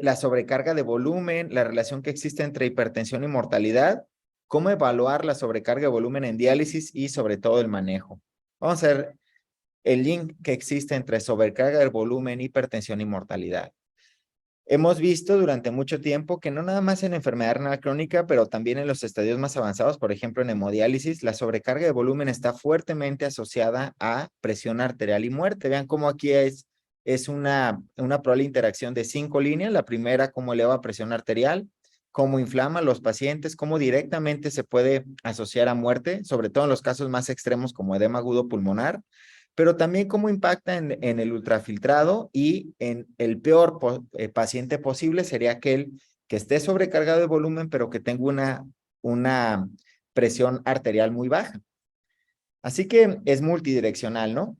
la sobrecarga de volumen, la relación que existe entre hipertensión y mortalidad, cómo evaluar la sobrecarga de volumen en diálisis y sobre todo el manejo. Vamos a ver el link que existe entre sobrecarga del volumen, hipertensión y mortalidad. Hemos visto durante mucho tiempo que no nada más en enfermedad renal crónica, pero también en los estadios más avanzados, por ejemplo en hemodiálisis, la sobrecarga de volumen está fuertemente asociada a presión arterial y muerte. Vean cómo aquí es una probable interacción de 5 líneas. La primera, cómo eleva presión arterial, cómo inflama a los pacientes, cómo directamente se puede asociar a muerte, sobre todo en los casos más extremos como edema agudo pulmonar, pero también cómo impacta en el ultrafiltrado y en el peor paciente posible sería aquel que esté sobrecargado de volumen, pero que tenga una presión arterial muy baja. Así que es multidireccional, ¿no?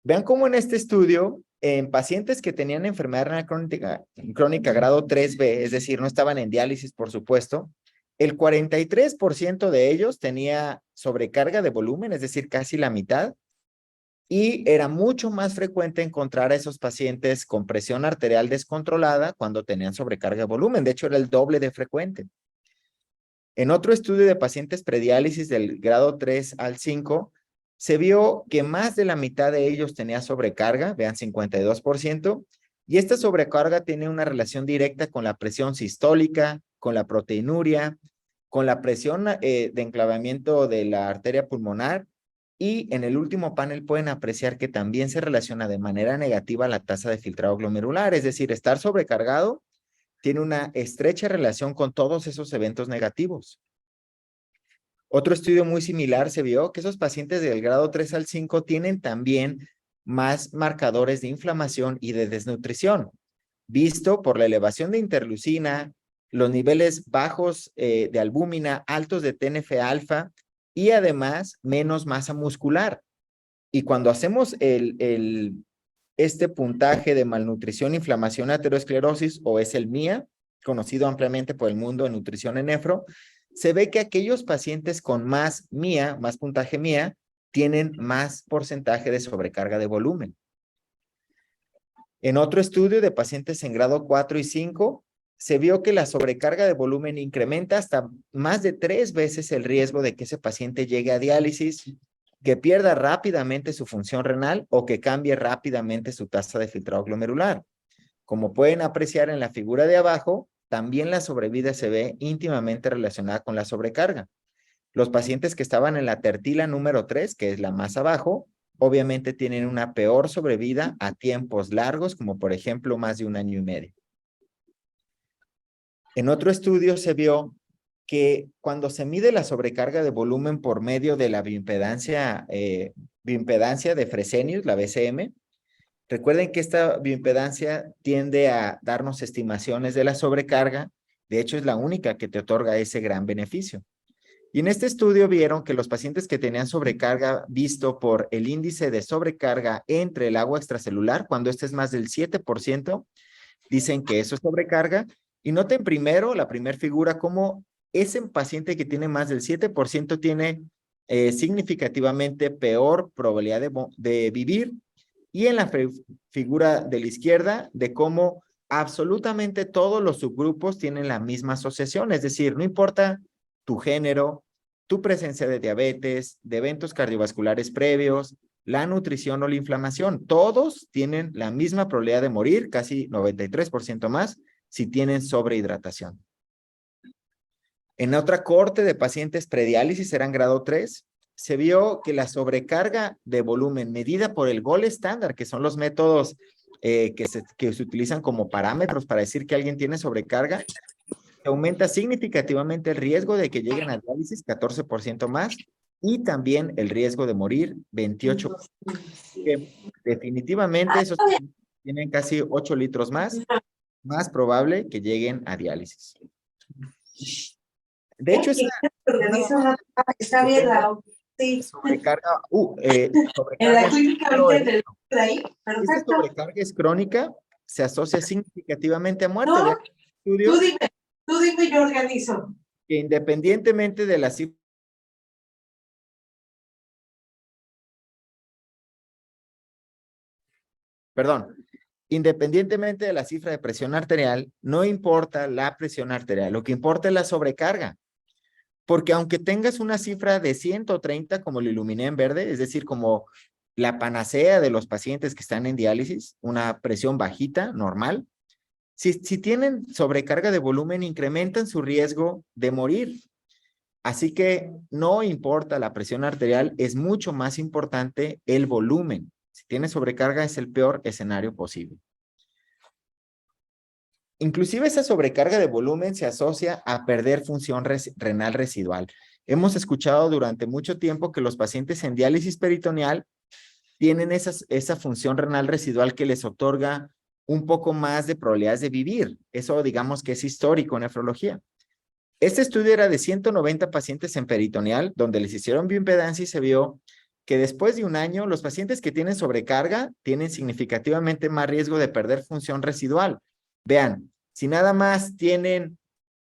Vean cómo en este estudio, en pacientes que tenían enfermedad renal crónica grado 3B, es decir, no estaban en diálisis, por supuesto, el 43% de ellos tenía sobrecarga de volumen, es decir, casi la mitad, y era mucho más frecuente encontrar a esos pacientes con presión arterial descontrolada cuando tenían sobrecarga de volumen. De hecho, era el doble de frecuente. En otro estudio de pacientes prediálisis del grado 3 al 5, se vio que más de la mitad de ellos tenía sobrecarga, vean 52%, y esta sobrecarga tiene una relación directa con la presión sistólica, con la proteinuria, con la presión de enclavamiento de la arteria pulmonar, y en el último panel pueden apreciar que también se relaciona de manera negativa la tasa de filtrado glomerular, es decir, estar sobrecargado tiene una estrecha relación con todos esos eventos negativos. Otro estudio muy similar se vio que esos pacientes del grado 3 al 5 tienen también más marcadores de inflamación y de desnutrición, visto por la elevación de interleucina, los niveles bajos de albúmina, altos de TNF-alfa y además menos masa muscular. Y cuando hacemos este puntaje de malnutrición, inflamación, aterosclerosis, o es el MIA, conocido ampliamente por el mundo de nutrición en nefro, se ve que aquellos pacientes con más MIA, más puntaje MIA, tienen más porcentaje de sobrecarga de volumen. En otro estudio de pacientes en grado 4 y 5, se vio que la sobrecarga de volumen incrementa hasta más de 3 veces el riesgo de que ese paciente llegue a diálisis, que pierda rápidamente su función renal o que cambie rápidamente su tasa de filtrado glomerular. Como pueden apreciar en la figura de abajo, también la sobrevida se ve íntimamente relacionada con la sobrecarga. Los pacientes que estaban en la tertila número 3, que es la más abajo, obviamente tienen una peor sobrevida a tiempos largos, como por ejemplo más de 1 año y medio. En otro estudio se vio que cuando se mide la sobrecarga de volumen por medio de la bioimpedancia de Fresenius, la BCM, recuerden que esta bioimpedancia tiende a darnos estimaciones de la sobrecarga, de hecho es la única que te otorga ese gran beneficio. Y en este estudio vieron que los pacientes que tenían sobrecarga visto por el índice de sobrecarga entre el agua extracelular, cuando este es más del 7%, dicen que eso es sobrecarga. Y noten primero, la primera figura, cómo ese paciente que tiene más del 7% tiene significativamente peor probabilidad de vivir. Y en la figura de la izquierda, de cómo absolutamente todos los subgrupos tienen la misma asociación, es decir, no importa tu género, tu presencia de diabetes, de eventos cardiovasculares previos, la nutrición o la inflamación, todos tienen la misma probabilidad de morir, casi 93% más, si tienen sobrehidratación. En otra corte de pacientes prediálisis, eran grado 3, se vio que la sobrecarga de volumen medida por el GOL estándar, que son los métodos que se utilizan como parámetros para decir que alguien tiene sobrecarga, aumenta significativamente el riesgo de que lleguen a diálisis 14% más y también el riesgo de morir 28%. Definitivamente esos tienen casi 8 litros más probable que lleguen a diálisis. De hecho, está bien, sí. Sobrecarga, En la clínica ahorita de ahí. Esta sobrecarga es crónica, se asocia significativamente a muerte. No, Estudios tú dime, yo organizo. Que independientemente de la cifra, perdón, Independientemente de la cifra de presión arterial, no importa la presión arterial, lo que importa es la sobrecarga. Porque aunque tengas una cifra de 130, como lo iluminé en verde, es decir, como la panacea de los pacientes que están en diálisis, una presión bajita, normal, si tienen sobrecarga de volumen, incrementan su riesgo de morir. Así que no importa la presión arterial, es mucho más importante el volumen. Si tienes sobrecarga, es el peor escenario posible. Inclusive esa sobrecarga de volumen se asocia a perder función renal residual. Hemos escuchado durante mucho tiempo que los pacientes en diálisis peritoneal tienen esa función renal residual que les otorga un poco más de probabilidades de vivir. Eso digamos que es histórico en nefrología. Este estudio era de 190 pacientes en peritoneal, donde les hicieron bioimpedancia y se vio que después de un año, los pacientes que tienen sobrecarga tienen significativamente más riesgo de perder función residual. Vean, si nada más tienen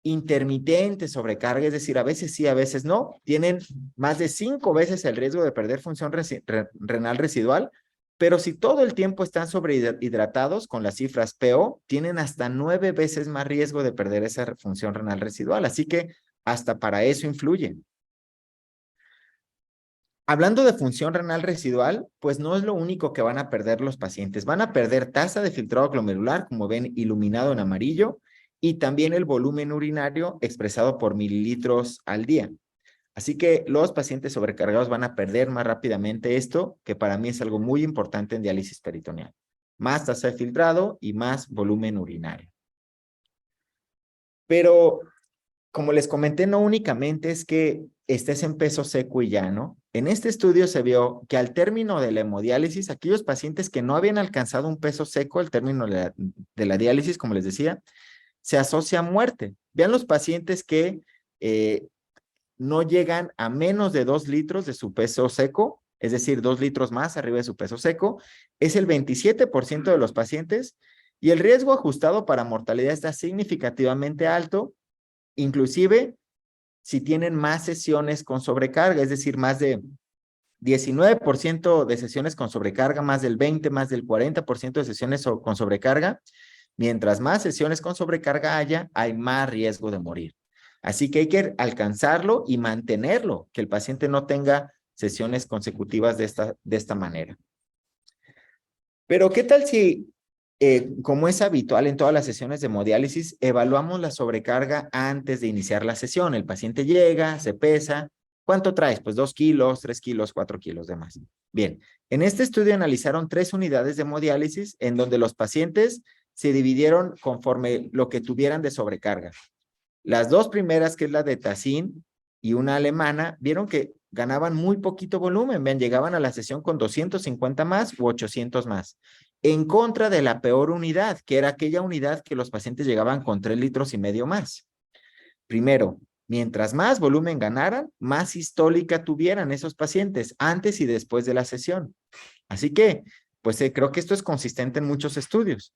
intermitente sobrecarga, es decir, a veces sí, a veces no, tienen más de 5 veces el riesgo de perder función renal residual, pero si todo el tiempo están sobrehidratados con las cifras PO, tienen hasta 9 veces más riesgo de perder esa función renal residual, así que hasta para eso influye. Hablando de función renal residual, pues no es lo único que van a perder los pacientes. Van a perder tasa de filtrado glomerular, como ven iluminado en amarillo, y también el volumen urinario expresado por mililitros al día. Así que los pacientes sobrecargados van a perder más rápidamente esto, que para mí es algo muy importante en diálisis peritoneal. Más tasa de filtrado y más volumen urinario. Pero como les comenté, no únicamente es que estés en peso seco y ya, ¿no? En este estudio se vio que al término de la hemodiálisis, aquellos pacientes que no habían alcanzado un peso seco al término de la diálisis, como les decía, se asocia a muerte. Vean los pacientes que no llegan a menos de 2 litros de su peso seco, es decir, 2 litros más arriba de su peso seco, es el 27% de los pacientes y el riesgo ajustado para mortalidad está significativamente alto. Inclusive, si tienen más sesiones con sobrecarga, es decir, más de 19% de sesiones con sobrecarga, más del 20%, más del 40% de sesiones con sobrecarga, mientras más sesiones con sobrecarga haya, hay más riesgo de morir. Así que hay que alcanzarlo y mantenerlo, que el paciente no tenga sesiones consecutivas de esta manera. Pero, ¿qué tal si como es habitual en todas las sesiones de hemodiálisis, evaluamos la sobrecarga antes de iniciar la sesión? El paciente llega, se pesa. ¿Cuánto traes? Pues 2 kilos, 3 kilos, 4 kilos de más. Bien, en este estudio analizaron 3 unidades de hemodiálisis en donde los pacientes se dividieron conforme lo que tuvieran de sobrecarga. Las 2 primeras, que es la de Tacin y una alemana, vieron que ganaban muy poquito volumen. Vean, llegaban a la sesión con 250 más u 800 más. En contra de la peor unidad, que era aquella unidad que los pacientes llegaban con 3 litros y medio más. Primero, mientras más volumen ganaran, más sistólica tuvieran esos pacientes antes y después de la sesión. Así que, pues creo que esto es consistente en muchos estudios.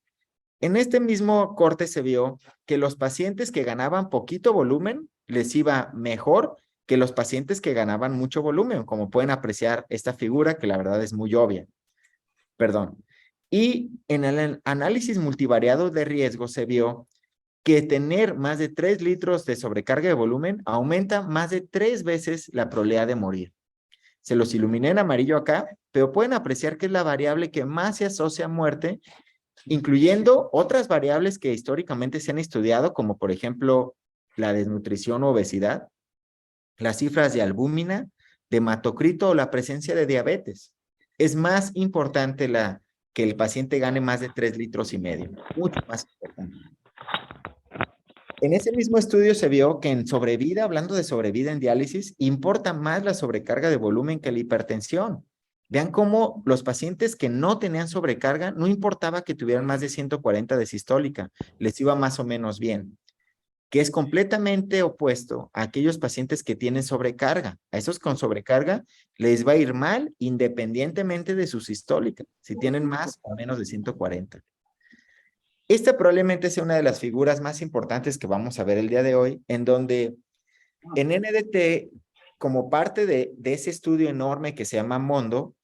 En este mismo corte se vio que los pacientes que ganaban poquito volumen les iba mejor que los pacientes que ganaban mucho volumen, como pueden apreciar esta figura que la verdad es muy obvia. Perdón. Y en el análisis multivariado de riesgo se vio que tener más de 3 litros de sobrecarga de volumen aumenta más de 3 veces la probabilidad de morir. Se los iluminé en amarillo acá, pero pueden apreciar que es la variable que más se asocia a muerte, incluyendo otras variables que históricamente se han estudiado, como por ejemplo la desnutrición o obesidad, las cifras de albúmina, de hematocrito o la presencia de diabetes. Es más importante que el paciente gane más de 3 litros y medio, mucho más importante. En ese mismo estudio se vio que en sobrevida, hablando de sobrevida en diálisis, importa más la sobrecarga de volumen que la hipertensión. Vean cómo los pacientes que no tenían sobrecarga, no importaba que tuvieran más de 140 de sistólica, les iba más o menos bien, que es completamente opuesto a aquellos pacientes que tienen sobrecarga. A esos con sobrecarga les va a ir mal independientemente de su sistólica, si tienen más o menos de 140. Esta probablemente sea una de las figuras más importantes que vamos a ver el día de hoy, en donde en NDT, como parte de ese estudio enorme que se llama Mondo,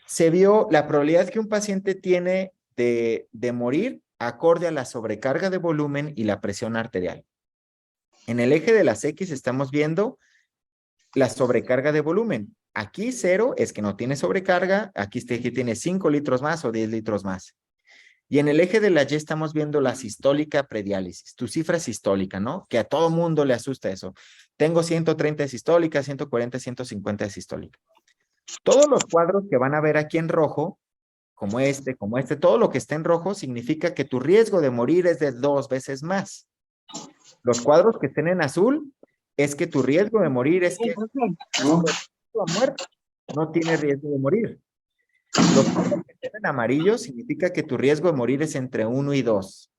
se vio la probabilidad que un paciente tiene de morir acorde a la sobrecarga de volumen y la presión arterial. En el eje de las X estamos viendo la sobrecarga de volumen. Aquí 0 es que no tiene sobrecarga, aquí tiene 5 litros más o 10 litros más. Y en el eje de la Y estamos viendo la sistólica prediálisis, tu cifra sistólica, ¿no? Que a todo mundo le asusta eso. Tengo 130 de sistólica, 140, 150 de sistólica. Todos los cuadros que van a ver aquí en rojo, como este, todo lo que está en rojo significa que tu riesgo de morir es de 2 veces más. Los cuadros que estén en azul es que tu riesgo de morir es que a muerte, no tiene riesgo de morir. Los cuadros que estén en amarillo significa que tu riesgo de morir es entre 1 y 2.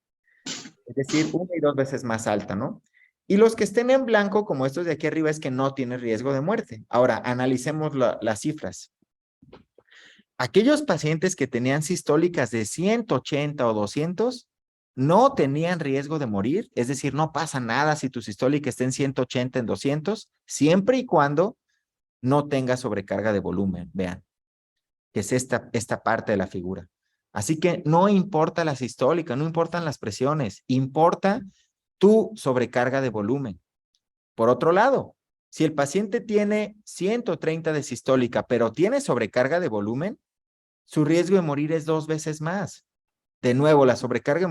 Es decir, 1 y 2 veces más alta, ¿no? Y los que estén en blanco, como estos de aquí arriba, es que no tienes riesgo de muerte. Ahora, analicemos las cifras. Aquellos pacientes que tenían sistólicas de 180 o 200 no tenían riesgo de morir, es decir, no pasa nada si tu sistólica está en 180, en 200, siempre y cuando no tenga sobrecarga de volumen, vean, que es esta parte de la figura. Así que no importa la sistólica, no importan las presiones, importa tu sobrecarga de volumen. Por otro lado, si el paciente tiene 130 de sistólica, pero tiene sobrecarga de volumen, su riesgo de morir es 2 veces más. De nuevo, la sobrecarga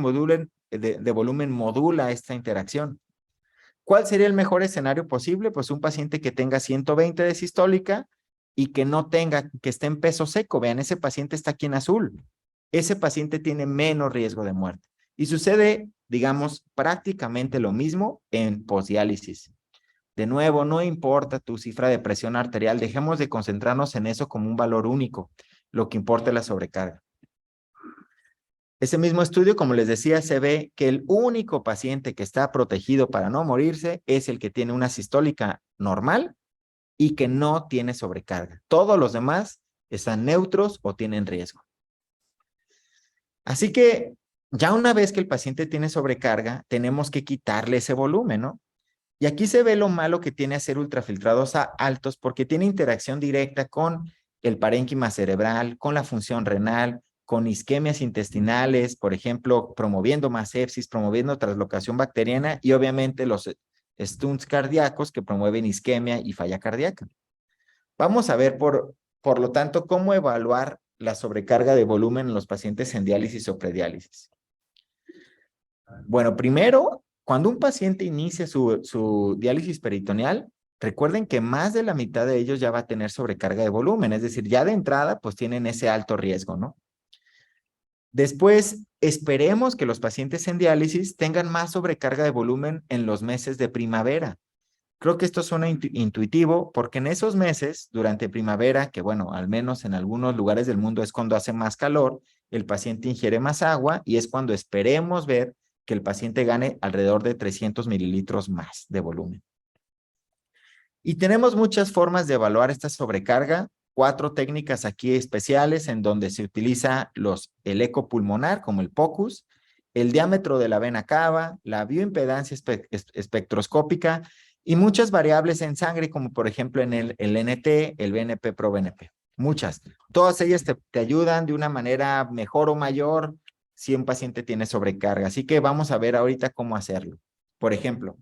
de volumen modula esta interacción. ¿Cuál sería el mejor escenario posible? Pues un paciente que tenga 120 de sistólica y que no tenga, que esté en peso seco. Vean, ese paciente está aquí en azul. Ese paciente tiene menos riesgo de muerte. Y sucede, digamos, prácticamente lo mismo en posdiálisis. De nuevo, no importa tu cifra de presión arterial, dejemos de concentrarnos en eso como un valor único. Lo que importa es la sobrecarga. Ese mismo estudio, como les decía, se ve que el único paciente que está protegido para no morirse es el que tiene una sistólica normal y que no tiene sobrecarga. Todos los demás están neutros o tienen riesgo. Así que ya una vez que el paciente tiene sobrecarga, tenemos que quitarle ese volumen, ¿no? Y aquí se ve lo malo que tiene hacer ultrafiltrados altos porque tiene interacción directa con el parénquima cerebral, con la función renal, con isquemias intestinales, por ejemplo, promoviendo más sepsis, promoviendo translocación bacteriana y obviamente los stunts cardíacos que promueven isquemia y falla cardíaca. Vamos a ver, por lo tanto, cómo evaluar la sobrecarga de volumen en los pacientes en diálisis o prediálisis. Bueno, primero, cuando un paciente inicia su diálisis peritoneal, recuerden que más de la mitad de ellos ya va a tener sobrecarga de volumen, es decir, ya de entrada, pues tienen ese alto riesgo, ¿no? Después, esperemos que los pacientes en diálisis tengan más sobrecarga de volumen en los meses de primavera. Creo que esto suena intuitivo porque en esos meses, durante primavera, que bueno, al menos en algunos lugares del mundo es cuando hace más calor, el paciente ingiere más agua y es cuando esperemos ver que el paciente gane alrededor de 300 mililitros más de volumen. Y tenemos muchas formas de evaluar esta sobrecarga. 4 técnicas aquí especiales en donde se utiliza el eco pulmonar como el POCUS, el diámetro de la vena cava, la bioimpedancia espectroscópica y muchas variables en sangre como por ejemplo en el NT, el BNP-proBNP. Muchas. Todas ellas te ayudan de una manera mejor o mayor si un paciente tiene sobrecarga. Así que vamos a ver ahorita cómo hacerlo. Por ejemplo,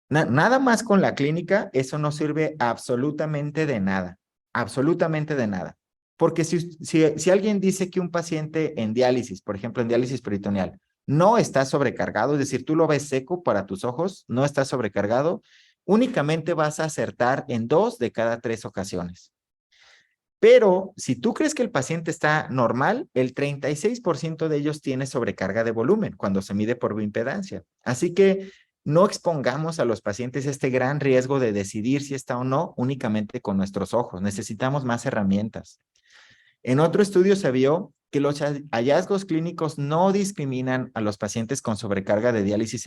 nada más con la clínica, eso no sirve absolutamente de nada. Absolutamente de nada. Porque si alguien dice que un paciente en diálisis, por ejemplo, en diálisis peritoneal, no está sobrecargado, es decir, tú lo ves seco para tus ojos, no está sobrecargado, únicamente vas a acertar en 2 de cada 3 ocasiones. Pero si tú crees que el paciente está normal, el 36% de ellos tiene sobrecarga de volumen cuando se mide por bioimpedancia. Así que no expongamos a los pacientes este gran riesgo de decidir si está o no únicamente con nuestros ojos. Necesitamos más herramientas. En otro estudio se vio que los hallazgos clínicos no discriminan a los pacientes con sobrecarga de diálisis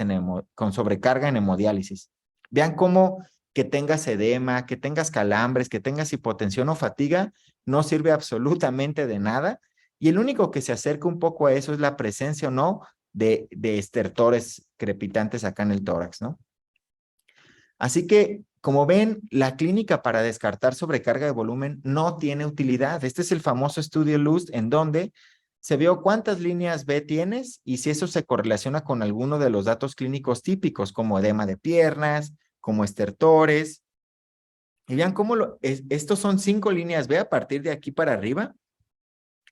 con sobrecarga en hemodiálisis. Vean cómo que tengas edema, que tengas calambres, que tengas hipotensión o fatiga, no sirve absolutamente de nada. Y el único que se acerca un poco a eso es la presencia o no de estertores crepitantes acá en el tórax, ¿no? Así que, como ven, la clínica para descartar sobrecarga de volumen no tiene utilidad. Este es el famoso estudio LUZ en donde se vio cuántas líneas B tienes y si eso se correlaciona con alguno de los datos clínicos típicos, como edema de piernas, como estertores. Y vean cómo estos son 5 líneas B a partir de aquí para arriba.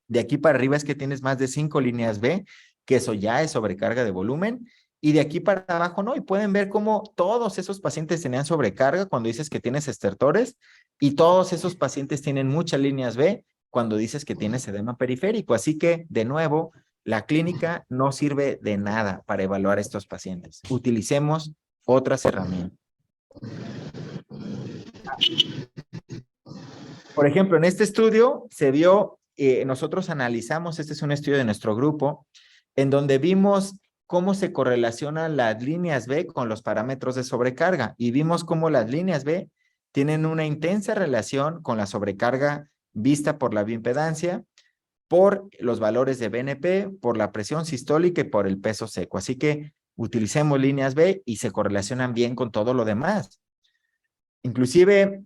De aquí para arriba es que tienes más de 5 líneas B, que eso ya es sobrecarga de volumen. Y de aquí para abajo no. Y pueden ver cómo todos esos pacientes tenían sobrecarga cuando dices que tienes estertores y todos esos pacientes tienen muchas líneas B cuando dices que tienes edema periférico. Así que, de nuevo, la clínica no sirve de nada para evaluar a estos pacientes. Utilicemos otras herramientas. Por ejemplo, en este estudio se vio, nosotros analizamos, este es un estudio de nuestro grupo, en donde vimos cómo se correlacionan las líneas B con los parámetros de sobrecarga y vimos cómo las líneas B tienen una intensa relación con la sobrecarga vista por la bioimpedancia, por los valores de BNP, por la presión sistólica y por el peso seco. Así que utilicemos líneas B y se correlacionan bien con todo lo demás. Inclusive,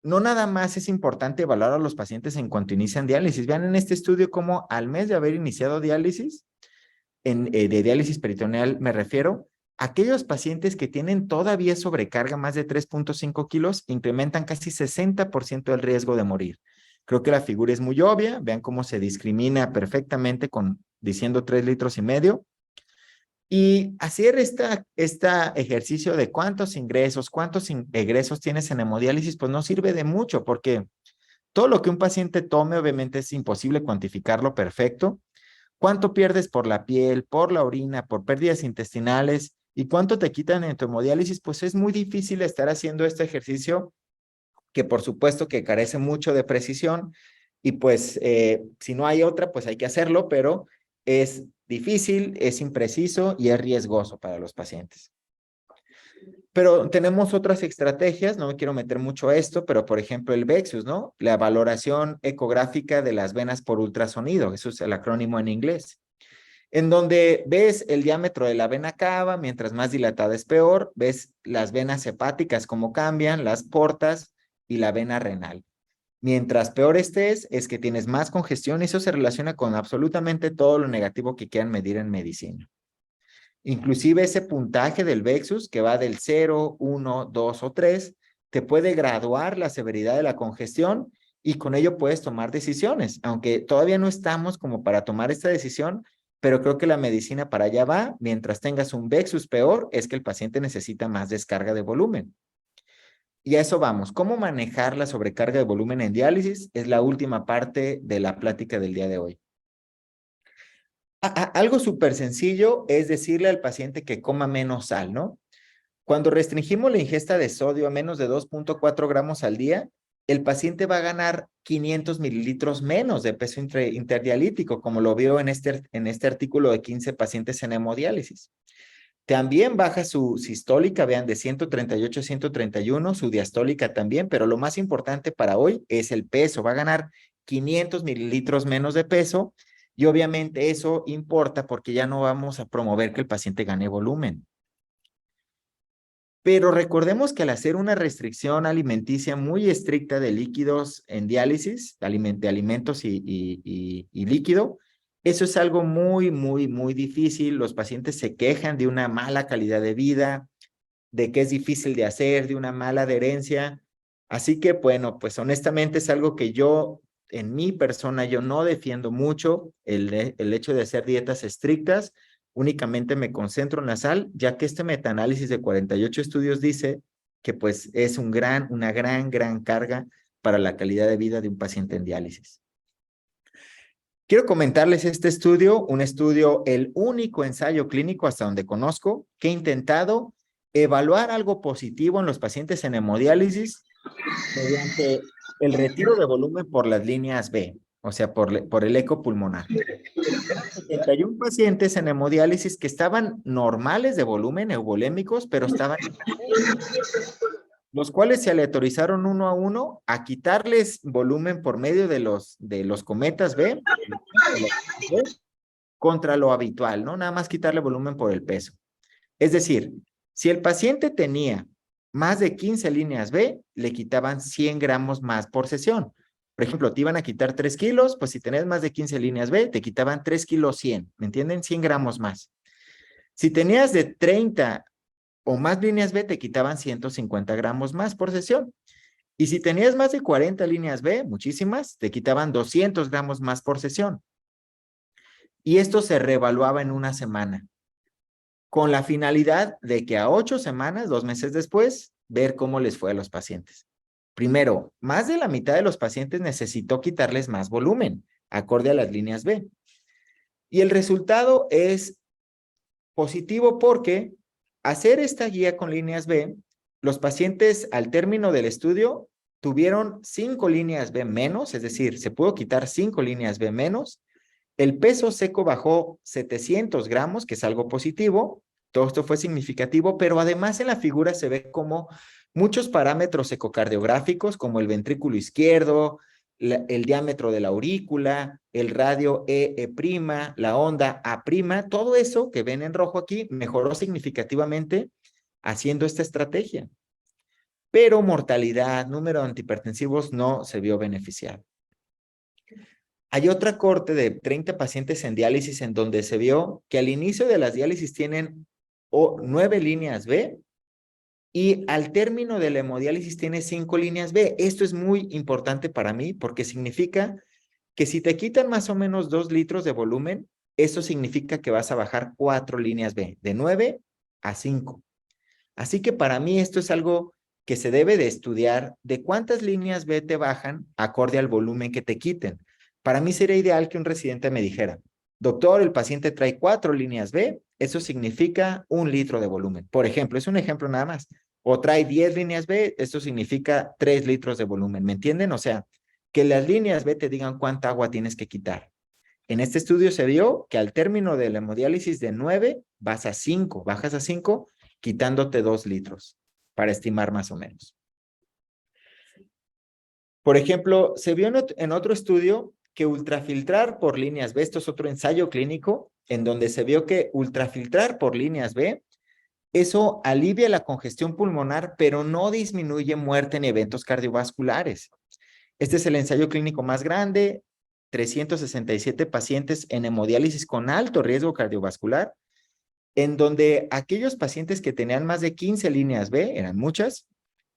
no nada más es importante evaluar a los pacientes en cuanto inician diálisis. Vean en este estudio cómo al mes de haber iniciado diálisis, de diálisis peritoneal me refiero, aquellos pacientes que tienen todavía sobrecarga más de 3.5 kilos incrementan casi 60% el riesgo de morir. Creo que la figura es muy obvia. Vean cómo se discrimina perfectamente diciendo 3,5 litros. Y hacer este ejercicio de cuántos ingresos, cuántos egresos tienes en hemodiálisis, pues no sirve de mucho porque todo lo que un paciente tome obviamente es imposible cuantificarlo perfecto. ¿Cuánto pierdes por la piel, por la orina, por pérdidas intestinales y cuánto te quitan en tu hemodiálisis? Pues es muy difícil estar haciendo este ejercicio que por supuesto que carece mucho de precisión y pues si no hay otra, pues hay que hacerlo, pero es difícil, es impreciso y es riesgoso para los pacientes. Pero tenemos otras estrategias, no me quiero meter mucho a esto, pero por ejemplo el VEXUS, ¿no? La valoración ecográfica de las venas por ultrasonido, eso es el acrónimo en inglés, en donde ves el diámetro de la vena cava, mientras más dilatada es peor, ves las venas hepáticas cómo cambian, las portas y la vena renal. Mientras peor estés, es que tienes más congestión y eso se relaciona con absolutamente todo lo negativo que quieran medir en medicina. Inclusive ese puntaje del VEXUS, que va del 0, 1, 2 o 3, te puede graduar la severidad de la congestión y con ello puedes tomar decisiones, aunque todavía no estamos como para tomar esta decisión, pero creo que la medicina para allá va. Mientras tengas un VEXUS peor, es que el paciente necesita más descarga de volumen. Y a eso vamos. ¿Cómo manejar la sobrecarga de volumen en diálisis? Es la última parte de la plática del día de hoy. Algo súper sencillo es decirle al paciente que coma menos sal, ¿no? Cuando restringimos la ingesta de sodio a menos de 2.4 gramos al día, el paciente va a ganar 500 mililitros menos de peso interdialítico, como lo vio en este artículo de 15 pacientes en hemodiálisis. También baja su sistólica, vean, de 138 a 131, su diastólica también, pero lo más importante para hoy es el peso. Va a ganar 500 mililitros menos de peso y obviamente eso importa porque ya no vamos a promover que el paciente gane volumen. Pero recordemos que al hacer una restricción alimenticia muy estricta de líquidos en diálisis, de alimentos y líquido, eso es algo muy, muy, muy difícil. Los pacientes se quejan de una mala calidad de vida, de que es difícil de hacer, de una mala adherencia. Así que, bueno, pues honestamente es algo que yo, en mi persona, yo no defiendo mucho el hecho de hacer dietas estrictas. Únicamente me concentro en la sal, ya que este metaanálisis de 48 estudios dice que pues es una gran carga para la calidad de vida de un paciente en diálisis. Quiero comentarles este estudio, el único ensayo clínico hasta donde conozco que ha intentado evaluar algo positivo en los pacientes en hemodiálisis mediante el retiro de volumen por las líneas B, o sea, por el eco pulmonar. Eran 71 pacientes en hemodiálisis que estaban normales de volumen, euvolémicos, pero estaban los cuales se aleatorizaron uno a uno a quitarles volumen por medio de los cometas B contra lo habitual, ¿no? Nada más quitarle volumen por el peso. Es decir, si el paciente tenía más de 15 líneas B, le quitaban 100 gramos más por sesión. Por ejemplo, te iban a quitar 3 kilos, pues si tenías más de 15 líneas B, te quitaban 3 kilos 100, ¿me entienden? 100 gramos más. Si tenías de 30 o más líneas B, te quitaban 150 gramos más por sesión. Y si tenías más de 40 líneas B, muchísimas, te quitaban 200 gramos más por sesión. Y esto se reevaluaba en una semana, con la finalidad de que a 8 semanas, 2 meses después, ver cómo les fue a los pacientes. Primero, más de la mitad de los pacientes necesitó quitarles más volumen, acorde a las líneas B. Y el resultado es positivo porque hacer esta guía con líneas B, los pacientes al término del estudio tuvieron 5 líneas B menos, es decir, se pudo quitar 5 líneas B menos. El peso seco bajó 700 gramos, que es algo positivo. Todo esto fue significativo, pero además en la figura se ve como muchos parámetros ecocardiográficos, como el ventrículo izquierdo, el diámetro de la aurícula, el radio E', la onda A', todo eso que ven en rojo aquí mejoró significativamente haciendo esta estrategia. Pero mortalidad, número de antihipertensivos no se vio beneficiado. Hay otra corte de 30 pacientes en diálisis en donde se vio que al inicio de las diálisis tienen 9 líneas B y al término de la hemodiálisis tiene 5 líneas B. Esto es muy importante para mí porque significa que si te quitan más o menos 2 litros de volumen, eso significa que vas a bajar 4 líneas B, de 9 a 5. Así que para mí esto es algo que se debe de estudiar de cuántas líneas B te bajan acorde al volumen que te quiten. Para mí sería ideal que un residente me dijera, doctor, el paciente trae 4 líneas B, eso significa 1 litro de volumen. Por ejemplo, es un ejemplo nada más. O trae 10 líneas B, esto significa 3 litros de volumen. ¿Me entienden? O sea, que las líneas B te digan cuánta agua tienes que quitar. En este estudio se vio que al término de la hemodiálisis de 9, bajas a 5, quitándote 2 litros, para estimar más o menos. Por ejemplo, se vio en otro estudio que ultrafiltrar por líneas B, esto es otro ensayo clínico, en donde se vio que ultrafiltrar por líneas B, eso alivia la congestión pulmonar, pero no disminuye muerte ni eventos cardiovasculares. Este es el ensayo clínico más grande, 367 pacientes en hemodiálisis con alto riesgo cardiovascular, en donde aquellos pacientes que tenían más de 15 líneas B, eran muchas,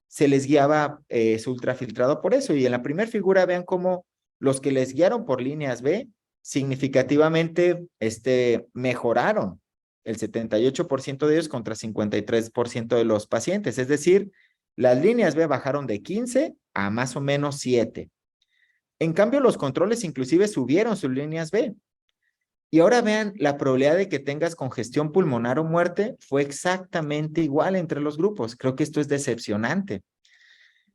se les guiaba su ultrafiltrado por eso. Y en la primera figura vean cómo los que les guiaron por líneas B significativamente mejoraron el 78% de ellos contra 53% de los pacientes. Es decir, las líneas B bajaron de 15 a más o menos 7. En cambio, los controles inclusive subieron sus líneas B. Y ahora vean, la probabilidad de que tengas congestión pulmonar o muerte fue exactamente igual entre los grupos. Creo que esto es decepcionante.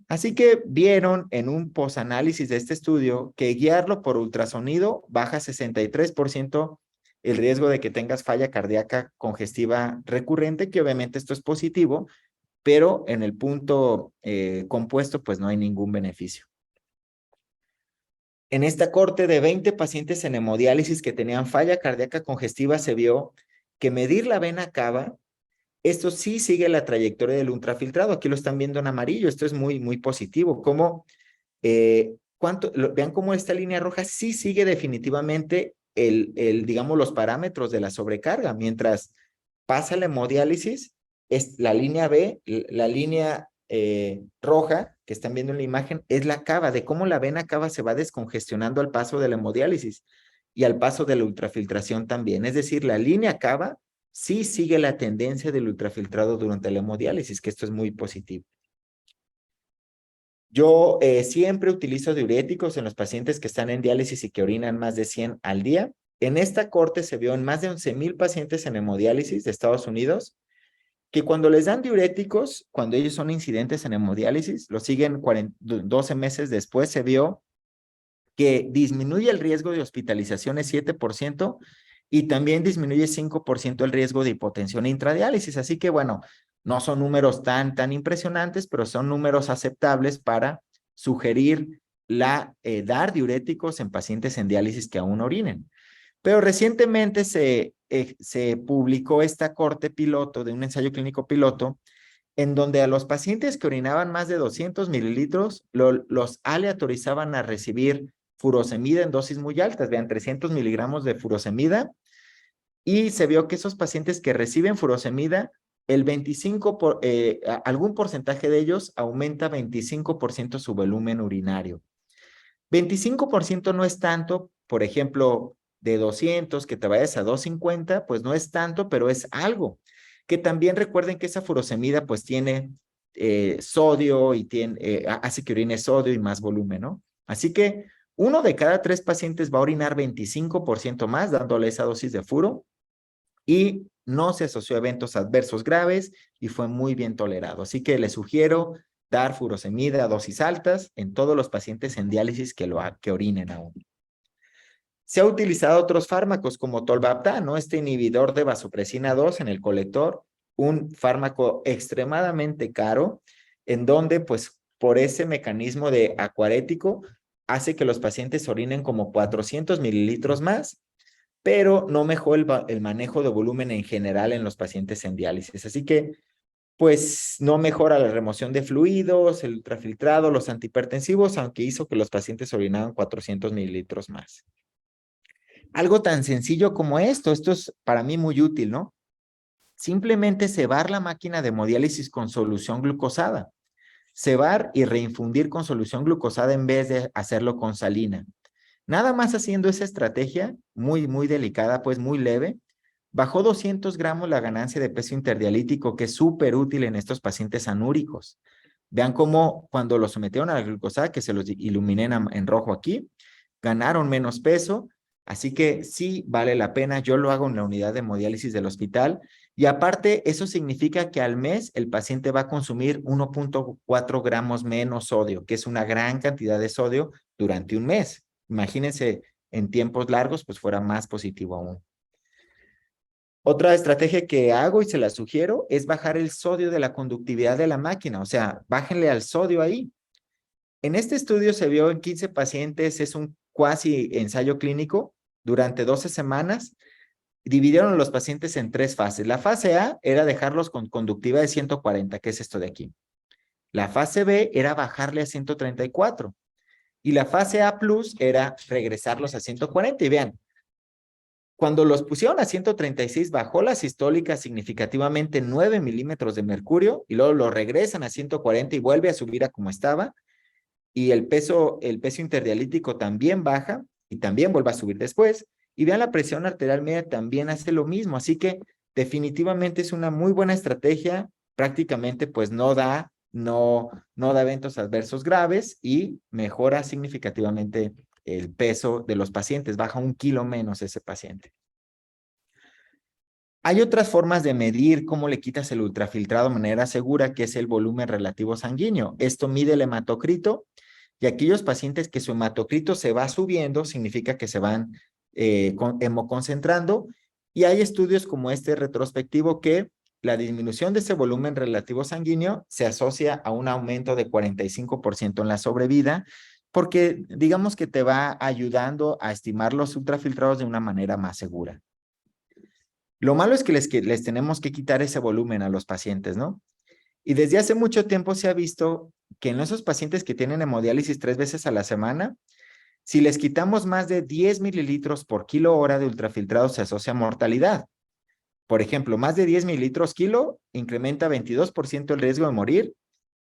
Así que vieron en un posanálisis de este estudio que guiarlo por ultrasonido baja 63% el riesgo de que tengas falla cardíaca congestiva recurrente, que obviamente esto es positivo, pero en el punto compuesto pues no hay ningún beneficio. En esta corte de 20 pacientes en hemodiálisis que tenían falla cardíaca congestiva se vio que medir la vena cava, esto sí sigue la trayectoria del ultrafiltrado. Aquí lo están viendo en amarillo. Esto es muy, muy positivo. Vean cómo esta línea roja sí sigue definitivamente digamos, los parámetros de la sobrecarga. Mientras pasa la hemodiálisis, es la línea B, la línea roja que están viendo en la imagen, es la cava, de cómo la vena cava se va descongestionando al paso de la hemodiálisis y al paso de la ultrafiltración también. Es decir, la línea cava sí sigue la tendencia del ultrafiltrado durante la hemodiálisis, que esto es muy positivo. Yo siempre utilizo diuréticos en los pacientes que están en diálisis y que orinan más de 100 al día. En esta corte se vio en más de 11,000 pacientes en hemodiálisis de Estados Unidos que cuando les dan diuréticos, cuando ellos son incidentes en hemodiálisis, lo siguen 12 meses después, se vio que disminuye el riesgo de hospitalizaciones 7% y también disminuye 5% el riesgo de hipotensión intradiálisis. Así que, bueno, no son números tan impresionantes, pero son números aceptables para sugerir dar diuréticos en pacientes en diálisis que aún orinen. Pero recientemente se publicó esta corte piloto de un ensayo clínico piloto en donde a los pacientes que orinaban más de 200 mililitros, los aleatorizaban a recibir furosemida en dosis muy altas, vean, 300 miligramos de furosemida, y se vio que esos pacientes que reciben furosemida, algún porcentaje de ellos aumenta 25% su volumen urinario. 25% no es tanto, por ejemplo, de 200 que te vayas a 250, pues no es tanto, pero es algo. Que también recuerden que esa furosemida pues tiene sodio y hace que orine sodio y más volumen, ¿no? Así que 1 de cada 3 pacientes va a orinar 25% más dándole esa dosis de furo y no se asoció a eventos adversos graves y fue muy bien tolerado. Así que les sugiero dar furosemida a dosis altas en todos los pacientes en diálisis que orinen aún. Se ha utilizado otros fármacos como tolvaptan, ¿no? Este inhibidor de vasopresina 2 en el colector, un fármaco extremadamente caro, en donde, pues, por ese mecanismo de acuarético, hace que los pacientes orinen como 400 mililitros más, pero no mejora el manejo de volumen en general en los pacientes en diálisis. Así que, pues, no mejora la remoción de fluidos, el ultrafiltrado, los antihipertensivos, aunque hizo que los pacientes orinaran 400 mililitros más. Algo tan sencillo como esto es para mí muy útil, ¿no? Simplemente cebar la máquina de hemodiálisis con solución glucosada. Cebar y reinfundir con solución glucosada en vez de hacerlo con salina. Nada más haciendo esa estrategia, muy delicada, pues muy leve, bajó 200 gramos la ganancia de peso interdialítico, que es súper útil en estos pacientes anúricos. Vean cómo cuando los sometieron a la glucosada, que se los iluminé en rojo aquí, ganaron menos peso, así que sí vale la pena. Yo lo hago en la unidad de hemodiálisis del hospital y aparte eso significa que al mes el paciente va a consumir 1.4 gramos menos sodio, que es una gran cantidad de sodio durante un mes. Imagínense en tiempos largos, pues fuera más positivo aún. Otra estrategia que hago y se la sugiero es bajar el sodio de la conductividad de la máquina, o sea, bájenle al sodio ahí. En este estudio se vio en 15 pacientes, es un cuasi ensayo clínico, durante 12 semanas, dividieron a los pacientes en 3 fases. La fase A era dejarlos con conductividad de 140, que es esto de aquí. La fase B era bajarle a 134. Y la fase A+ era regresarlos a 140. Y vean, cuando los pusieron a 136, bajó la sistólica significativamente 9 milímetros de mercurio y luego lo regresan a 140 y vuelve a subir a como estaba. Y el peso interdialítico también baja y también vuelve a subir después. Y vean, la presión arterial media también hace lo mismo. Así que definitivamente es una muy buena estrategia. Prácticamente pues no da eventos adversos graves y mejora significativamente el peso de los pacientes. Baja 1 kilo menos ese paciente. Hay otras formas de medir cómo le quitas el ultrafiltrado de manera segura, que es el volumen relativo sanguíneo. Esto mide el hematocrito y aquellos pacientes que su hematocrito se va subiendo, significa que se van hemoconcentrando. Y hay estudios como este retrospectivo que la disminución de ese volumen relativo sanguíneo se asocia a un aumento de 45% en la sobrevida, porque digamos que te va ayudando a estimar los ultrafiltrados de una manera más segura. Lo malo es que les tenemos que quitar ese volumen a los pacientes, ¿no? Y desde hace mucho tiempo se ha visto que en esos pacientes que tienen hemodiálisis 3 veces a la semana, si les quitamos más de 10 mililitros por kilo hora de ultrafiltrado, se asocia a mortalidad. Por ejemplo, más de 10 mililitros kilo incrementa 22% el riesgo de morir,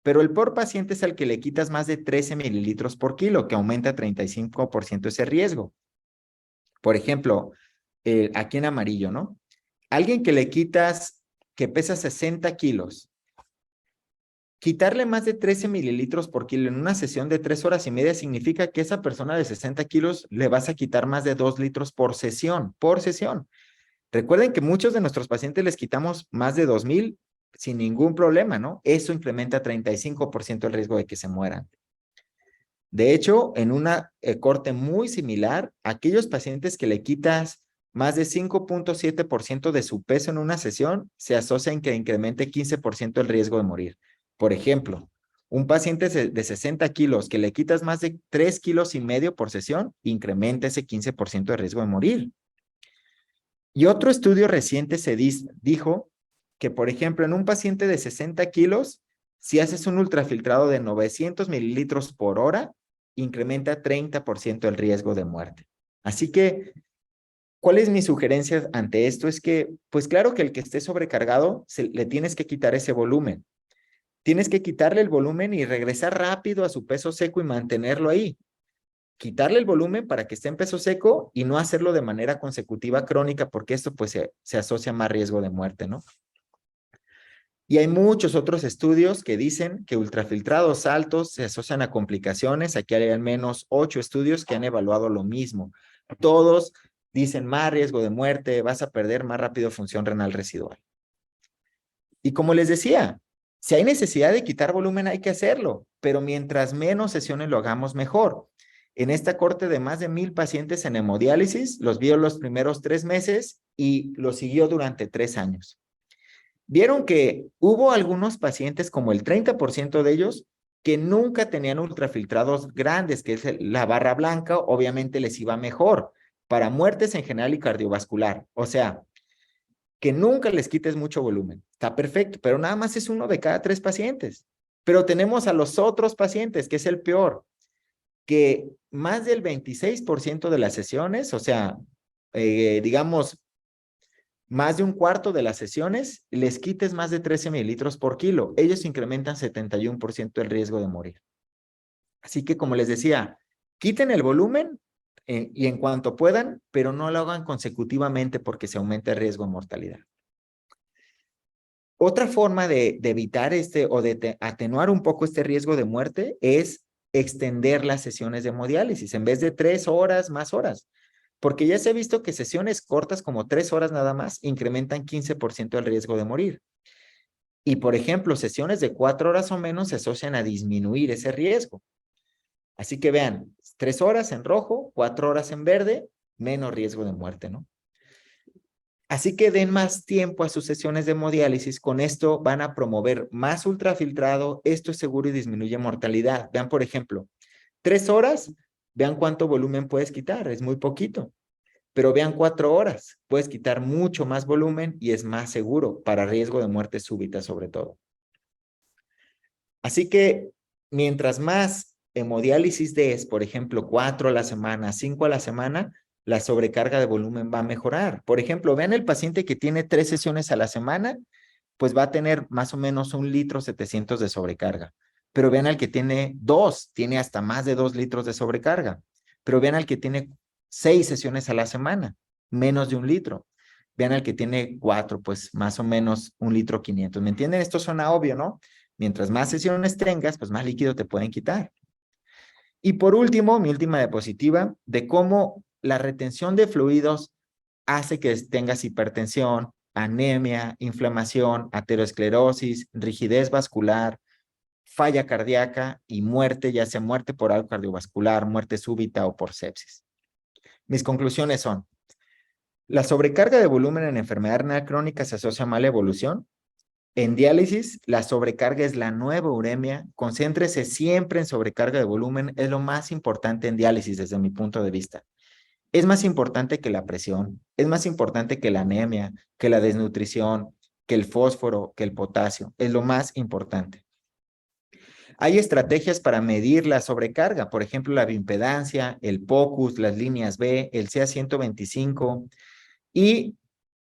pero el por paciente es al que le quitas más de 13 mililitros por kilo, que aumenta 35% ese riesgo. Por ejemplo, aquí en amarillo, ¿no? Alguien que le quitas, que pesa 60 kilos, quitarle más de 13 mililitros por kilo en una sesión de 3 horas y media significa que esa persona de 60 kilos le vas a quitar más de 2 litros por sesión, Recuerden que muchos de nuestros pacientes les quitamos más de 2,000 sin ningún problema, ¿no? Eso incrementa 35% el riesgo de que se mueran. De hecho, en una corte muy similar, aquellos pacientes que le quitas más de 5.7% de su peso en una sesión, se asocia en que incremente 15% el riesgo de morir. Por ejemplo, un paciente de 60 kilos que le quitas más de 3,5 kilos por sesión, incrementa ese 15% de riesgo de morir. Y otro estudio reciente dijo que, por ejemplo, en un paciente de 60 kilos, si haces un ultrafiltrado de 900 mililitros por hora, incrementa 30% el riesgo de muerte. Así que, ¿cuál es mi sugerencia ante esto? Es que, pues claro que el que esté sobrecargado, le tienes que quitar ese volumen. Tienes que quitarle el volumen y regresar rápido a su peso seco y mantenerlo ahí. Quitarle el volumen para que esté en peso seco y no hacerlo de manera consecutiva crónica, porque esto pues se asocia a más riesgo de muerte, ¿no? Y hay muchos otros estudios que dicen que ultrafiltrados altos se asocian a complicaciones. Aquí hay al menos 8 estudios que han evaluado lo mismo. Todos dicen más riesgo de muerte, vas a perder más rápido función renal residual. Y como les decía, si hay necesidad de quitar volumen hay que hacerlo, pero mientras menos sesiones lo hagamos mejor. En esta corte de más de 1000 pacientes en hemodiálisis, los vio los primeros 3 meses y los siguió durante 3 años. Vieron que hubo algunos pacientes, como el 30% de ellos, que nunca tenían ultrafiltrados grandes, que es la barra blanca, obviamente les iba mejor para muertes en general y cardiovascular. O sea, que nunca les quites mucho volumen. Está perfecto, pero nada más es 1 de cada 3 pacientes. Pero tenemos a los otros pacientes, que es el peor, que más del 26% de las sesiones, o sea, digamos, más de un cuarto de las sesiones, les quites más de 13 mililitros por kilo. Ellos incrementan 71% el riesgo de morir. Así que, como les decía, quiten el volumen y en cuanto puedan, pero no lo hagan consecutivamente porque se aumenta el riesgo de mortalidad. Otra forma de evitar o de atenuar un poco este riesgo de muerte es extender las sesiones de hemodiálisis. En vez de 3 horas, más horas. Porque ya se ha visto que sesiones cortas como 3 horas nada más incrementan 15% el riesgo de morir. Y, por ejemplo, sesiones de 4 horas o menos se asocian a disminuir ese riesgo. Así que vean, 3 horas en rojo, 4 horas en verde, menos riesgo de muerte, ¿no? Así que den más tiempo a sus sesiones de hemodiálisis. Con esto van a promover más ultrafiltrado. Esto es seguro y disminuye mortalidad. Vean, por ejemplo, 3 horas, vean cuánto volumen puedes quitar. Es muy poquito. Pero vean 4 horas. Puedes quitar mucho más volumen y es más seguro para riesgo de muerte súbita sobre todo. Así que mientras más hemodiálisis des, por ejemplo, 4 a la semana, 5 a la semana, la sobrecarga de volumen va a mejorar. Por ejemplo, vean el paciente que tiene 3 sesiones a la semana, pues va a tener más o menos 1,7 litros de sobrecarga. Pero vean al que tiene 2, tiene hasta más de 2 litros de sobrecarga. Pero vean al que tiene 6 sesiones a la semana, menos de 1 litro. Vean al que tiene 4, pues más o menos 1,5 litros. ¿Me entienden? Esto suena obvio, ¿no? Mientras más sesiones tengas, pues más líquido te pueden quitar. Y por último, mi última diapositiva, de cómo la retención de fluidos hace que tengas hipertensión, anemia, inflamación, aterosclerosis, rigidez vascular, falla cardíaca y muerte, ya sea muerte por algo cardiovascular, muerte súbita o por sepsis. Mis conclusiones son: la sobrecarga de volumen en enfermedad renal crónica se asocia a mala evolución. En diálisis, la sobrecarga es la nueva uremia. Concéntrese siempre en sobrecarga de volumen. Es lo más importante en diálisis desde mi punto de vista. Es más importante que la presión, es más importante que la anemia, que la desnutrición, que el fósforo, que el potasio. Es lo más importante. Hay estrategias para medir la sobrecarga, por ejemplo, la bioimpedancia, el POCUS, las líneas B, el CA125 y,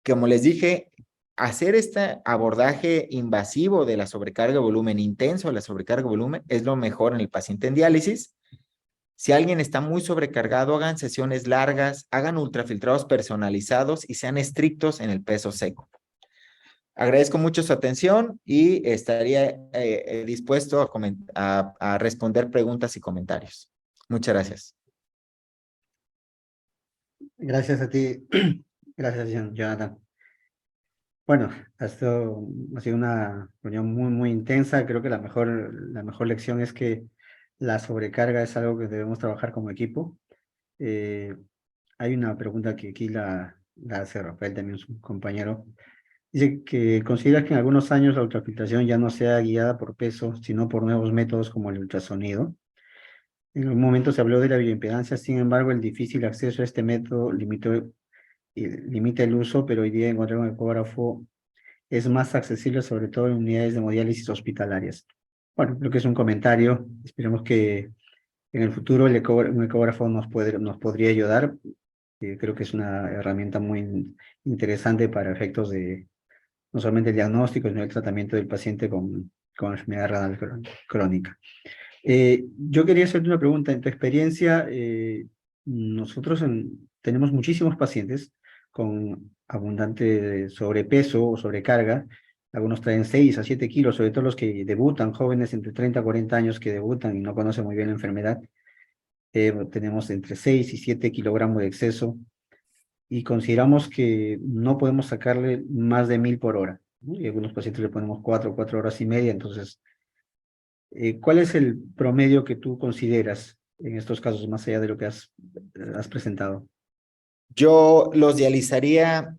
como les dije, hacer este abordaje invasivo de la sobrecarga de volumen, intenso de la sobrecarga de volumen, es lo mejor en el paciente en diálisis. Si alguien está muy sobrecargado, hagan sesiones largas, hagan ultrafiltrados personalizados y sean estrictos en el peso seco. Agradezco mucho su atención y estaría dispuesto a responder preguntas y comentarios. Muchas gracias. Gracias a ti. Gracias, Jonathan. Bueno, ha sido una reunión muy intensa. Creo que la mejor lección es que la sobrecarga es algo que debemos trabajar como equipo. Hay una pregunta que aquí la hace Rafael, también su compañero. Dice que consideras que en algunos años la ultrafiltración ya no sea guiada por peso, sino por nuevos métodos como el ultrasonido. En un momento se habló de la bioimpedancia, sin embargo, el difícil acceso a este método limita el uso, pero hoy día encontrar un ecógrafo es más accesible, sobre todo en unidades de hemodiálisis hospitalarias. Bueno, creo que es un comentario. Esperemos que en el futuro un ecógrafo nos podría ayudar. Creo que es una herramienta muy interesante para efectos de no solamente el diagnóstico, sino el tratamiento del paciente con enfermedad renal crónica. Yo quería hacerte una pregunta. En tu experiencia, nosotros tenemos muchísimos pacientes con abundante sobrepeso o sobrecarga. Algunos traen 6 a 7 kilos, sobre todo los que debutan, jóvenes entre 30 a 40 años que debutan y no conocen muy bien la enfermedad. Tenemos entre 6 y 7 kilogramos de exceso y consideramos que no podemos sacarle más de 1000 por hora, ¿no? Y a algunos pacientes le ponemos 4 horas y media. Entonces, ¿cuál es el promedio que tú consideras en estos casos, más allá de lo que has presentado? Yo los dializaría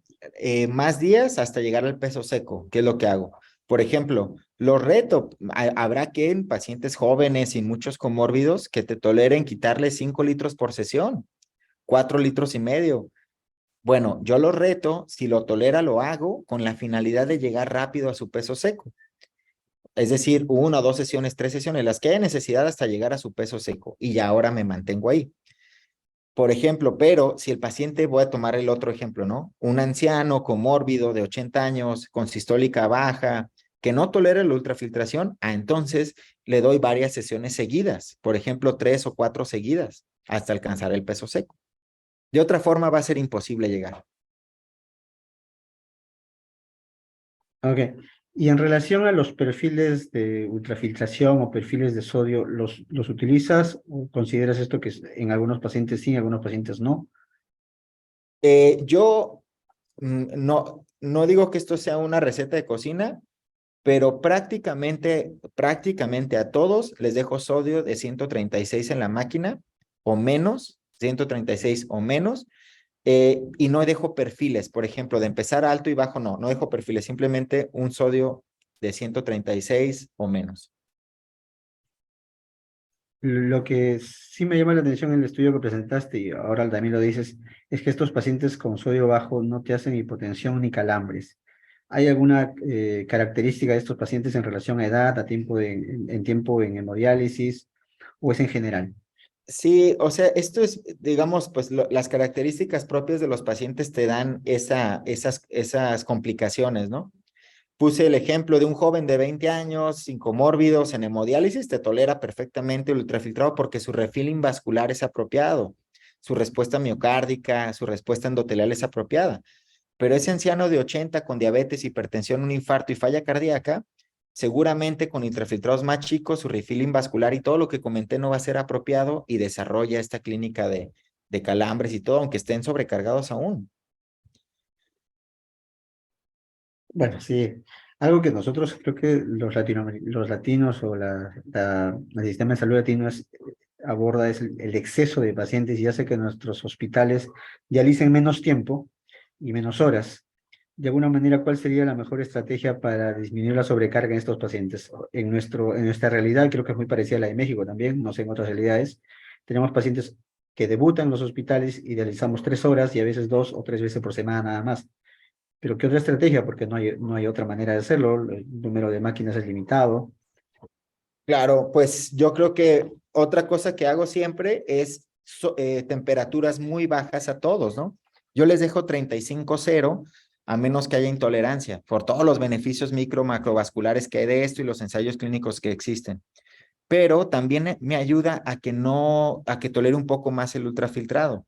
más días hasta llegar al peso seco, que es lo que hago. Por ejemplo, los reto, habrá que en pacientes jóvenes sin muchos comórbidos que te toleren quitarle 5 litros por sesión, 4 litros y medio. Bueno, yo lo reto, si lo tolera, lo hago con la finalidad de llegar rápido a su peso seco. Es decir, 1 o 2 sesiones, 3 sesiones, las que haya necesidad hasta llegar a su peso seco. Y ya ahora me mantengo ahí. Por ejemplo, pero si el paciente, voy a tomar el otro ejemplo, ¿no? Un anciano comórbido de 80 años, con sistólica baja, que no tolera la ultrafiltración, entonces le doy varias sesiones seguidas. Por ejemplo, 3 o 4 seguidas hasta alcanzar el peso seco. De otra forma va a ser imposible llegar. Ok. Y en relación a los perfiles de ultrafiltración o perfiles de sodio, ¿los utilizas o consideras esto que en algunos pacientes sí, en algunos pacientes no? Yo no digo que esto sea una receta de cocina, pero prácticamente a todos les dejo sodio de 136 en la máquina o menos, 136 o menos, y no dejo perfiles, por ejemplo, de empezar alto y bajo, no dejo perfiles, simplemente un sodio de 136 o menos. Lo que sí me llama la atención en el estudio que presentaste, y ahora también lo dices, es que estos pacientes con sodio bajo no te hacen hipotensión ni calambres. ¿Hay alguna característica de estos pacientes en relación a edad, a tiempo en tiempo en hemodiálisis, o es en general? Sí, o sea, esto es, digamos, pues las características propias de los pacientes te dan esas complicaciones, ¿no? Puse el ejemplo de un joven de 20 años, sin comórbidos, en hemodiálisis, te tolera perfectamente el ultrafiltrado porque su refilling vascular es apropiado, su respuesta miocárdica, su respuesta endotelial es apropiada. Pero ese anciano de 80 con diabetes, hipertensión, un infarto y falla cardíaca, seguramente con ultrafiltrados más chicos, su refilling vascular y todo lo que comenté no va a ser apropiado y desarrolla esta clínica de calambres y todo, aunque estén sobrecargados aún. Bueno, sí, algo que nosotros creo que los latinos o el sistema de salud latino aborda es el exceso de pacientes y hace que nuestros hospitales dialicen menos tiempo y menos horas. De alguna manera, ¿cuál sería la mejor estrategia para disminuir la sobrecarga en estos pacientes? En nuestra realidad, creo que es muy parecida a la de México también, no sé en otras realidades. Tenemos pacientes que debutan en los hospitales y dializamos 3 horas y a veces 2 o 3 veces por semana nada más. Pero ¿qué otra estrategia? Porque no hay otra manera de hacerlo. El número de máquinas es limitado. Claro, pues yo creo que otra cosa que hago siempre es temperaturas muy bajas a todos, ¿no? Yo les dejo 35,0 a menos que haya intolerancia, por todos los beneficios macrovasculares que hay de esto y los ensayos clínicos que existen. Pero también me ayuda a que tolere un poco más el ultrafiltrado.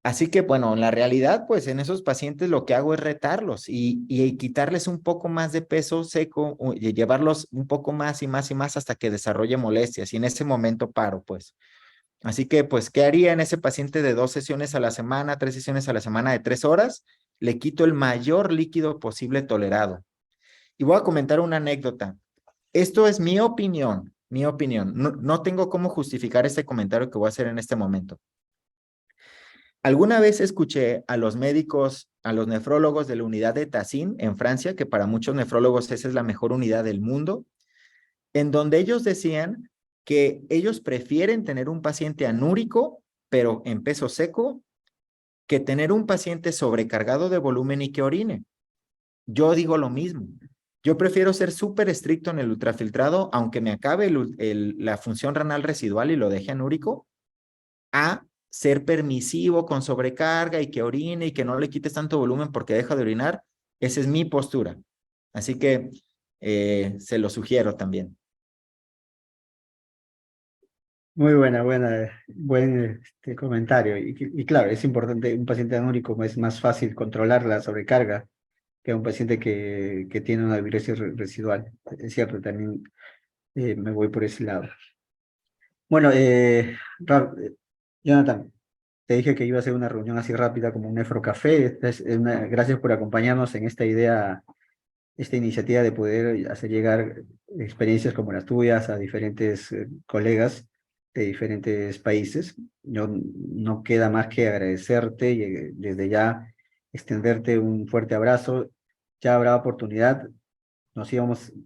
Así que, bueno, en la realidad, pues en esos pacientes lo que hago es retarlos y quitarles un poco más de peso seco y llevarlos un poco más y más y más hasta que desarrolle molestias. Y en ese momento paro, pues. Así que, pues, ¿qué haría en ese paciente de 2 sesiones a la semana, 3 sesiones a la semana de 3 horas? Le quito el mayor líquido posible tolerado. Y voy a comentar una anécdota. Esto es mi opinión, mi opinión. No tengo cómo justificar este comentario que voy a hacer en este momento. Alguna vez escuché a los médicos, a los nefrólogos de la unidad de Tassin en Francia, que para muchos nefrólogos esa es la mejor unidad del mundo, en donde ellos decían que ellos prefieren tener un paciente anúrico, pero en peso seco, que tener un paciente sobrecargado de volumen y que orine. Yo digo lo mismo. Yo prefiero ser súper estricto en el ultrafiltrado, aunque me acabe la función renal residual y lo deje anúrico, a ser permisivo con sobrecarga y que orine y que no le quites tanto volumen porque deja de orinar. Esa es mi postura. Así que se lo sugiero también. Muy buen comentario. Y claro, es importante, un paciente anúrico es más fácil controlar la sobrecarga que un paciente que tiene una diuresis residual. Es cierto, también me voy por ese lado. Bueno, Jonathan, te dije que iba a hacer una reunión así rápida como un nefrocafé. Gracias por acompañarnos en esta idea, esta iniciativa de poder hacer llegar experiencias como las tuyas a diferentes colegas de diferentes países. Yo no queda más que agradecerte y desde ya extenderte un fuerte abrazo. Ya habrá oportunidad.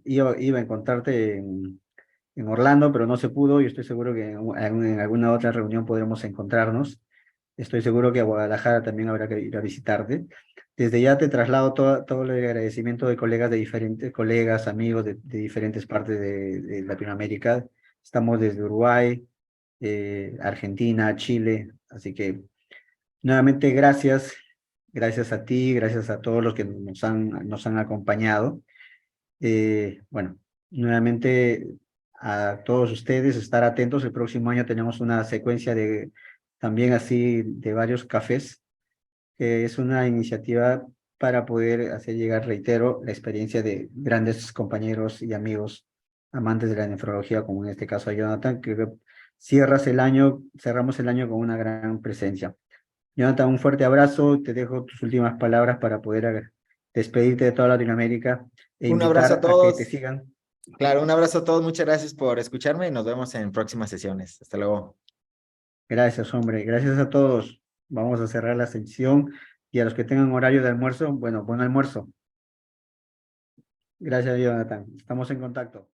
Iba a encontrarte en Orlando, pero no se pudo. Yo estoy seguro que en alguna otra reunión podremos encontrarnos. Estoy seguro que a Guadalajara también habrá que ir a visitarte. Desde ya te traslado todo el agradecimiento de colegas de diferentes, colegas, amigos de diferentes partes de Latinoamérica. Estamos desde Uruguay, Argentina, Chile. Así que nuevamente gracias a ti, gracias a todos los que nos han acompañado. Bueno, nuevamente a todos ustedes, estar atentos. El próximo año tenemos una secuencia de también así de varios cafés, que es una iniciativa para poder hacer llegar, reitero, la experiencia de grandes compañeros y amigos amantes de la nefrología, como en este caso a Jonathan, que cerramos el año con una gran presencia. Jonathan, un fuerte abrazo, te dejo tus últimas palabras para poder despedirte de toda Latinoamérica e Un abrazo a invitar a que te todos. sigan. Claro, un abrazo a todos. Muchas gracias por escucharme y nos vemos en próximas sesiones. Hasta luego. Gracias, hombre. Gracias a todos. Vamos a cerrar la sesión y a los que tengan horario de almuerzo, bueno, buen almuerzo. Gracias, Jonathan. Estamos en contacto.